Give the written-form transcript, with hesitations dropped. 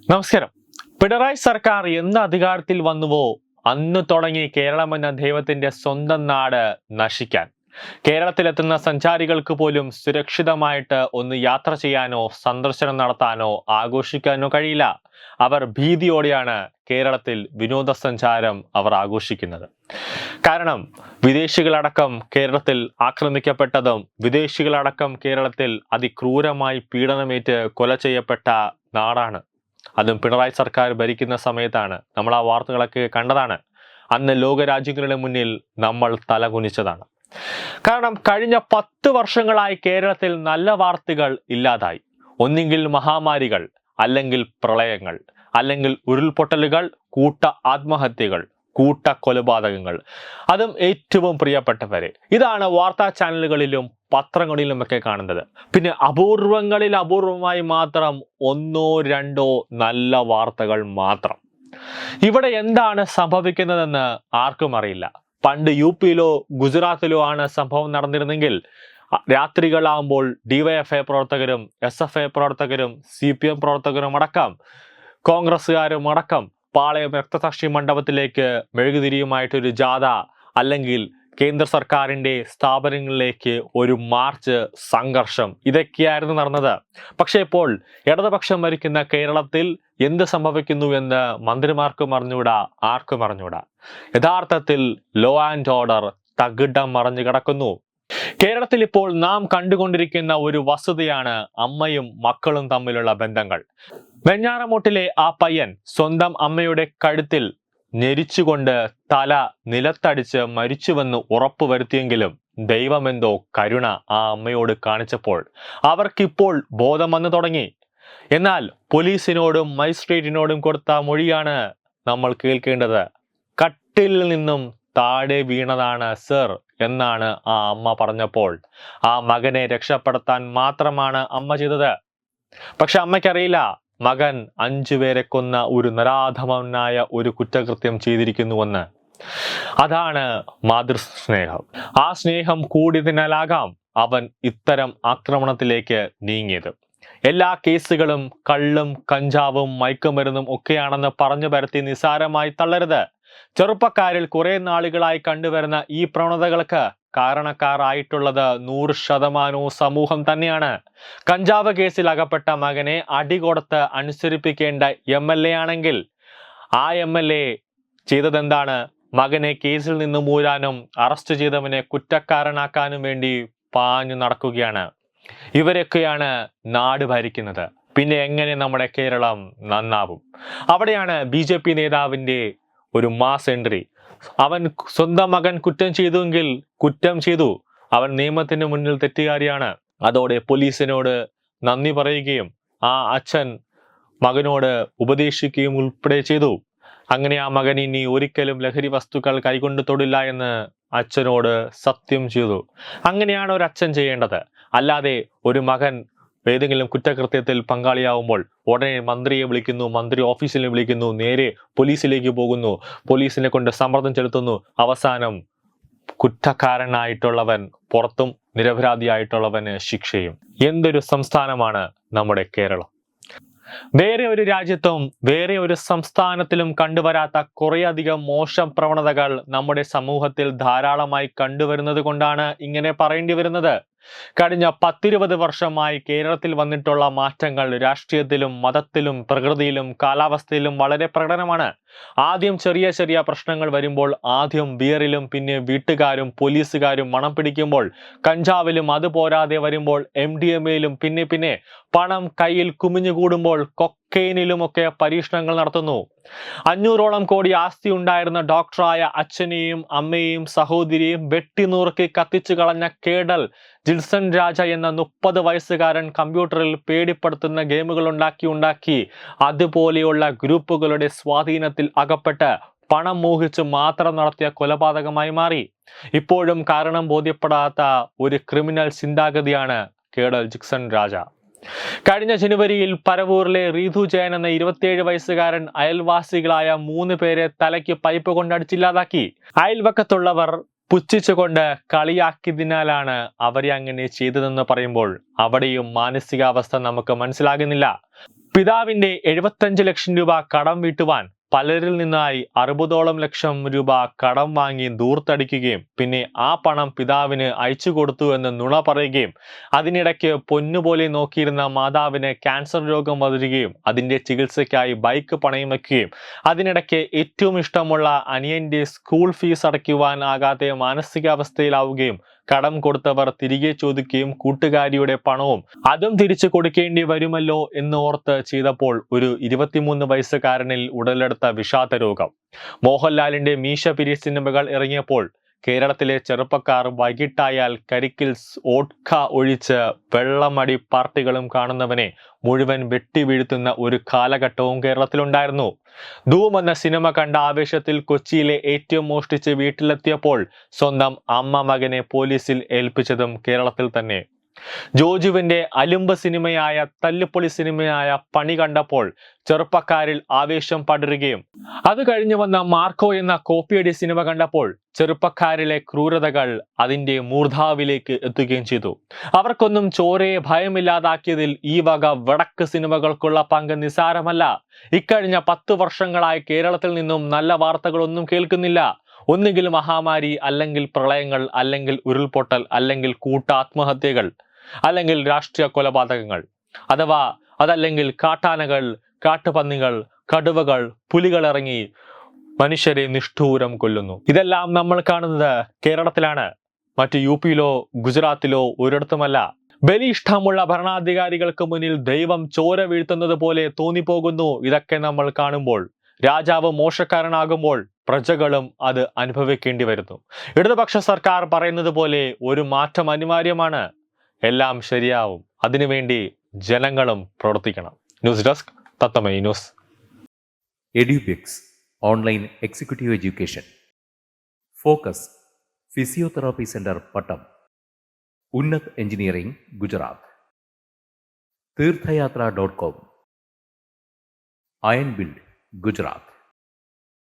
നമസ്കാരം. പിണറായി സർക്കാർ എന്ന് അധികാരത്തിൽ വന്നുവോ അന്ന് തുടങ്ങി കേരളം എന്ന ദൈവത്തിന്റെ സ്വന്തം നാട് നശിക്കാൻ. കേരളത്തിലെത്തുന്ന സഞ്ചാരികൾക്ക് പോലും സുരക്ഷിതമായിട്ട് ഒന്ന് യാത്ര ചെയ്യാനോ സന്ദർശനം നടത്താനോ ആഘോഷിക്കാനോ കഴിയില്ല. അവർ ഭീതിയോടെയാണ് കേരളത്തിൽ വിനോദസഞ്ചാരം അവർ ആഘോഷിക്കുന്നത്. കാരണം വിദേശികളടക്കം കേരളത്തിൽ ആക്രമിക്കപ്പെട്ടതും വിദേശികളടക്കം കേരളത്തിൽ അതിക്രൂരമായി പീഡനമേറ്റ് കൊല ചെയ്യപ്പെട്ട നാടാണ്. അതും പിണറായി സർക്കാർ ഭരിക്കുന്ന സമയത്താണ്. നമ്മൾ ആ വാർത്തകളൊക്കെ കണ്ടതാണ്. അന്ന് ലോകരാജ്യങ്ങളുടെ മുന്നിൽ നമ്മൾ തലകുനിച്ചതാണ്. കാരണം കഴിഞ്ഞ 10 വർഷങ്ങളായി കേരളത്തിൽ നല്ല വാർത്തകൾ ഇല്ലാതായി. ഒന്നുകിൽ മഹാമാരികൾ, അല്ലെങ്കിൽ പ്രളയങ്ങൾ, അല്ലെങ്കിൽ ഉരുൾപൊട്ടലുകൾ, കൂട്ട ആത്മഹത്യകൾ, കൂട്ട കൊലപാതകങ്ങൾ, അതും ഏറ്റവും പ്രിയപ്പെട്ടവരെ. ഇതാണ് വാർത്താ ചാനലുകളിലും പത്രങ്ങളിലുമൊക്കെ കാണുന്നത്. പിന്നെ അപൂർവങ്ങളിൽ അപൂർവമായി മാത്രം ഒന്നോ രണ്ടോ നല്ല വാർത്തകൾ മാത്രം. ഇവിടെ എന്താണ് സംഭവിക്കുന്നതെന്ന് ആർക്കും അറിയില്ല. പണ്ട് യുപിയിലോ ഗുജറാത്തിലോ ആണ് സംഭവം നടന്നിരുന്നെങ്കിൽ രാത്രികളാകുമ്പോൾ ഡിവൈഎഫ്ഐ പ്രവർത്തകരും SFI പ്രവർത്തകരും CPM പ്രവർത്തകരും അടക്കം കോൺഗ്രസ്സുകാരും അടക്കം പാളയം രക്തസാക്ഷി മണ്ഡപത്തിലേക്ക് മെഴുകുതിരിയുമായിട്ടൊരു ജാഥ, അല്ലെങ്കിൽ കേന്ദ്ര സർക്കാരിന്റെ സ്ഥാപനങ്ങളിലേക്ക് ഒരു മാർച്ച്, സംഘർഷം, ഇതൊക്കെയായിരുന്നു നടന്നത്. പക്ഷേ ഇപ്പോൾ ഇടതുപക്ഷം ഭരിക്കുന്ന കേരളത്തിൽ എന്ത് സംഭവിക്കുന്നു എന്ന് മന്ത്രിമാർക്കും അറിഞ്ഞൂടാ, ആർക്കും അറിഞ്ഞൂടാ. യഥാർത്ഥത്തിൽ ലോ ആൻഡ് ഓർഡർ തകിടം മറിഞ്ഞു കിടക്കുന്നു. കേരളത്തിൽ ഇപ്പോൾ നാം കണ്ടുകൊണ്ടിരിക്കുന്ന ഒരു വസ്തുതയാണ് അമ്മയും മക്കളും തമ്മിലുള്ള ബന്ധങ്ങൾ. വെഞ്ഞാറമൂട്ടിലെ ആ പയ്യൻ സ്വന്തം അമ്മയുടെ കഴുത്തിൽ ഞെരിച്ചുകൊണ്ട് തല നിലത്തടിച്ച് മരിച്ചുവെന്ന് ഉറപ്പുവരുത്തിയെങ്കിലും ദൈവമെന്തോ കരുണ ആ അമ്മയോട് കാണിച്ചപ്പോൾ അവർക്കിപ്പോൾ ബോധം വന്നു തുടങ്ങി. എന്നാൽ പോലീസിനോടും മജിസ്ട്രേറ്റിനോടും കൊടുത്ത മൊഴിയാണ് നമ്മൾ കേൾക്കേണ്ടത്. കട്ടിൽ നിന്നും താഴെ വീണതാണ് സർ എന്നാണ് ആ അമ്മ പറഞ്ഞപ്പോൾ ആ മകനെ രക്ഷപ്പെടുത്താൻ മാത്രമാണ് അമ്മ ചെയ്തത്. പക്ഷെ അമ്മയ്ക്കറിയില്ല മകൻ 5 പേരെ കൊന്ന ഒരു നരാധമനായ ഒരു കുറ്റകൃത്യം ചെയ്തിരിക്കുന്നുവെന്ന്. അതാണ് മാതൃസ്നേഹം. ആ സ്നേഹം കൂടിയതിനാലാകാം അവൻ ഇത്തരം ആക്രമണത്തിലേക്ക് നീങ്ങിയത്. എല്ലാ കേസുകളും കള്ളും കഞ്ചാവും മയക്കുമരുന്നും ഒക്കെയാണെന്ന് പറഞ്ഞു പരത്തി നിസാരമായി തള്ളരുത്. ചെറുപ്പക്കാരിൽ കുറെ നാളുകളായി കണ്ടുവരുന്ന ഈ പ്രവണതകൾക്ക് കാരണക്കാരായിട്ടുള്ളത് 100% സമൂഹം തന്നെയാണ്. കഞ്ചാവ് കേസിൽ അകപ്പെട്ട മകനെ അടികൊടുത്ത് അനുസരിപ്പിക്കേണ്ട MLA ആണെങ്കിൽ ആ MLA ചെയ്തതെന്താണ്? മകനെ കേസിൽ നിന്ന് മൂരാനും അറസ്റ്റ് ചെയ്തവനെ കുറ്റക്കാരനാക്കാനും വേണ്ടി പാഞ്ഞു നടക്കുകയാണ്. ഇവരൊക്കെയാണ് നാട് ഭരിക്കുന്നത്. പിന്നെ എങ്ങനെ നമ്മുടെ കേരളം നന്നാവും? അവിടെയാണ് BJP നേതാവിന്റെ ഒരു മാസ് എൻട്രി. അവൻ സ്വന്തം മകൻ കുറ്റം ചെയ്തുവെങ്കിൽ കുറ്റം ചെയ്തു, അവൻ നിയമത്തിന് മുന്നിൽ തെറ്റുകാരിയാണ്. അതോടെ പോലീസിനോട് നന്ദി പറയുകയും ആ അച്ഛൻ മകനോട് ഉപദേശിക്കുകയും ഉൾപ്പെടെ ചെയ്തു. അങ്ങനെ ആ മകൻ ഇനി ഒരിക്കലും ലഹരി വസ്തുക്കൾ കൈകൊണ്ട് തൊടില്ല എന്ന് അച്ഛനോട് സത്യം ചെയ്തു. അങ്ങനെയാണ് ഒരു അച്ഛൻ ചെയ്യേണ്ടത്. അല്ലാതെ ഒരു മകൻ ഏതെങ്കിലും കുറ്റകൃത്യത്തിൽ പങ്കാളിയാവുമ്പോൾ ഉടനെ മന്ത്രിയെ വിളിക്കുന്നു, മന്ത്രി ഓഫീസിൽ വിളിക്കുന്നു, നേരെ പോലീസിലേക്ക് പോകുന്നു, പോലീസിനെ കൊണ്ട് സമ്മർദ്ദം ചെലുത്തുന്നു. അവസാനം കുറ്റക്കാരനായിട്ടുള്ളവൻ പുറത്തും നിരപരാധിയായിട്ടുള്ളവന് ശിക്ഷയും. എന്തൊരു സംസ്ഥാനമാണ് നമ്മുടെ കേരളം! വേറെ ഒരു രാജ്യത്തും വേറെ ഒരു സംസ്ഥാനത്തിലും കണ്ടുവരാത്ത കുറേയധികം മോശം പ്രവണതകൾ നമ്മുടെ സമൂഹത്തിൽ ധാരാളമായി കണ്ടുവരുന്നത് കൊണ്ടാണ് ഇങ്ങനെ പറയേണ്ടി വരുന്നത്. കഴിഞ്ഞ 10-20 വർഷമായി കേരളത്തിൽ വന്നിട്ടുള്ള മാറ്റങ്ങൾ രാഷ്ട്രീയത്തിലും മതത്തിലും പ്രകൃതിയിലും കാലാവസ്ഥയിലും വളരെ പ്രകടനമാണ്. ആദ്യം ചെറിയ ചെറിയ പ്രശ്നങ്ങൾ വരുമ്പോൾ ആദ്യം ബിയറിലും, പിന്നെ വീട്ടുകാരും പോലീസുകാരും മണം പിടിക്കുമ്പോൾ കഞ്ചാവിലും, അത് പോരാതെ വരുമ്പോൾ MDMAയിലും, പിന്നെ പണം കയ്യിൽ കുമിഞ്ഞുകൂടുമ്പോൾ കൊക്കൈനിലുമൊക്കെ പരീക്ഷണങ്ങൾ നടത്തുന്നു. 500ഓളം കോടി ആസ്തി ഉണ്ടായിരുന്ന ഡോക്ടറായ അച്ഛനെയും അമ്മയെയും സഹോദരിയെയും വെട്ടിനുറുക്കി കത്തിച്ചു കളഞ്ഞ കേഡൽ ജിൽസൺ രാജ എന്ന 30 വയസ്സുകാരൻ കമ്പ്യൂട്ടറിൽ പേടിപ്പെടുത്തുന്ന ഗെയിമുകൾ ഉണ്ടാക്കി അതുപോലെയുള്ള ഗ്രൂപ്പുകളുടെ സ്വാധീനത്തിൽ അകപ്പെട്ട് പണം മോഹിച്ച് മാത്രം നടത്തിയ കൊലപാതകമായി മാറി. ഇപ്പോഴും കാരണം ബോധ്യപ്പെടാത്ത ഒരു ക്രിമിനൽ ചിന്താഗതിയാണ് കേഡൽ ജിൽസൺ രാജ. കഴിഞ്ഞ ജനുവരിയിൽ പരവൂരിലെ റീതു ജയൻ എന്ന 27 വയസ്സുകാരൻ അയൽവാസികളായ 3 പേരെ തലയ്ക്ക് പൈപ്പ് കൊണ്ടടിച്ചില്ലാതാക്കി. അയൽവക്കത്തുള്ളവർ പുച്ഛിച്ചുകൊണ്ട് കളിയാക്കിയതിനാലാണ് അവരെ അങ്ങനെ ചെയ്തതെന്ന് പറയുമ്പോൾ അവിടെയും മാനസികാവസ്ഥ നമുക്ക് മനസ്സിലാകുന്നില്ല. പിതാവിന്റെ 75 ലക്ഷം രൂപ കടം വീട്ടുവാൻ പലരിൽ നിന്നായി 60ഓളം ലക്ഷം രൂപ കടം വാങ്ങി ദൂർത്തടിക്കുകയും പിന്നെ ആ പണം പിതാവിന് അയച്ചു കൊടുത്തു എന്ന് നുണ പറയുകയും അതിനിടയ്ക്ക് പൊന്നുപോലെ നോക്കിയിരുന്ന മാതാവിന് ക്യാൻസർ രോഗം വരികയും അതിന്റെ ചികിത്സയ്ക്കായി ബൈക്ക് പണയം വയ്ക്കുകയും അതിനിടയ്ക്ക് ഏറ്റവും ഇഷ്ടമുള്ള അനിയന്റെ സ്കൂൾ ഫീസ് അടയ്ക്കുവാൻ ആകാതെ മാനസികാവസ്ഥയിലാവുകയും കടം കൊടുത്തവർ തിരികെ ചോദിക്കുകയും കൂട്ടുകാരിയുടെ പണവും അതും തിരിച്ചു കൊടുക്കേണ്ടി വരുമല്ലോ എന്ന് ഓർത്ത് ചെയ്തപ്പോൾ ഒരു 23 വയസ്സുകാരനിൽ ഉടലെടുത്ത വിഷാദ രോഗം. മോഹൻലാലിന്റെ മീശ പിരി സിനിമകൾ ഇറങ്ങിയപ്പോൾ കേരളത്തിലെ ചെറുപ്പക്കാർ വൈകിട്ടായാൽ കരിക്കിൽസ് ഓട്ക ഒഴിച്ച് വെള്ളമടി പാർട്ടികളും കാണുന്നവനെ മുഴുവൻ വെട്ടിവീഴ്ത്തുന്ന ഒരു കാലഘട്ടവും കേരളത്തിലുണ്ടായിരുന്നു. ധൂം എന്ന സിനിമ കണ്ട ആവേശത്തിൽ കൊച്ചിയിലെ ഏറ്റവും മോഷ്ടിച്ച് വീട്ടിലെത്തിയപ്പോൾ സ്വന്തം അമ്മ മകനെ പോലീസിൽ ഏൽപ്പിച്ചതും കേരളത്തിൽ തന്നെ. ജോജുവിന്റെ അലുമ്പ് സിനിമയായ തല്ലുപൊളി സിനിമയായ പണി കണ്ടപ്പോൾ ചെറുപ്പക്കാരിൽ ആവേശം പടരുകയും അത് കഴിഞ്ഞു വന്ന മാർക്കോ എന്ന കോപ്പിയടി സിനിമ കണ്ടപ്പോൾ ചെറുപ്പക്കാരിലെ ക്രൂരതകൾ അതിന്റെ മൂർധാവിലേക്ക് എത്തുകയും ചെയ്തു. അവർക്കൊന്നും ചോരയെ ഭയമില്ലാതാക്കിയതിൽ ഈ വക വടക്ക് സിനിമകൾക്കുള്ള പങ്ക് നിസാരമല്ല. ഇക്കഴിഞ്ഞ 10 വർഷങ്ങളായി കേരളത്തിൽ നിന്നും നല്ല വാർത്തകളൊന്നും കേൾക്കുന്നില്ല. ഒന്നുകിൽ മഹാമാരി, അല്ലെങ്കിൽ പ്രളയങ്ങൾ, അല്ലെങ്കിൽ ഉരുൾപൊട്ടൽ, അല്ലെങ്കിൽ കൂട്ടാത്മഹത്യകൾ, അല്ലെങ്കിൽ രാഷ്ട്രീയ കൊലപാതകങ്ങൾ, അതല്ലെങ്കിൽ കാട്ടാനകൾ, കാട്ടുപന്നികൾ, കടുവകൾ, പുലികൾ ഇറങ്ങി മനുഷ്യരെ നിഷ്ഠൂരം കൊല്ലുന്നു. ഇതെല്ലാം നമ്മൾ കാണുന്നത് കേരളത്തിലാണ്. മറ്റു യുപിയിലോ ഗുജറാത്തിലോ ഒരിടത്തുമല്ല. ബലി ഇഷ്ടമുള്ള ഭരണാധികാരികൾക്ക് മുന്നിൽ ദൈവം ചോര വീഴ്ത്തുന്നത് പോലെ തോന്നിപ്പോകുന്നു ഇതൊക്കെ നമ്മൾ കാണുമ്പോൾ. രാജാവ് മോശക്കാരനാകുമ്പോൾ പ്രജകളും അത് അനുഭവിക്കേണ്ടി വരുന്നു. ഇടതുപക്ഷ സർക്കാർ പറയുന്നത് പോലെ ഒരു മാറ്റം അനിവാര്യമാണ്. എല്ലാം ശരിയാവും. അതിനുവേണ്ടി ജനങ്ങളും പ്രവർത്തിക്കണം. ന്യൂസ് ഡെസ്ക് തത്തമൈ news. Edubix online executive education. Focus physiotherapy centre Pattom. Unnat engineering Gujarat. തീർത്ഥയാത്ര.com. Iron build Gujarat.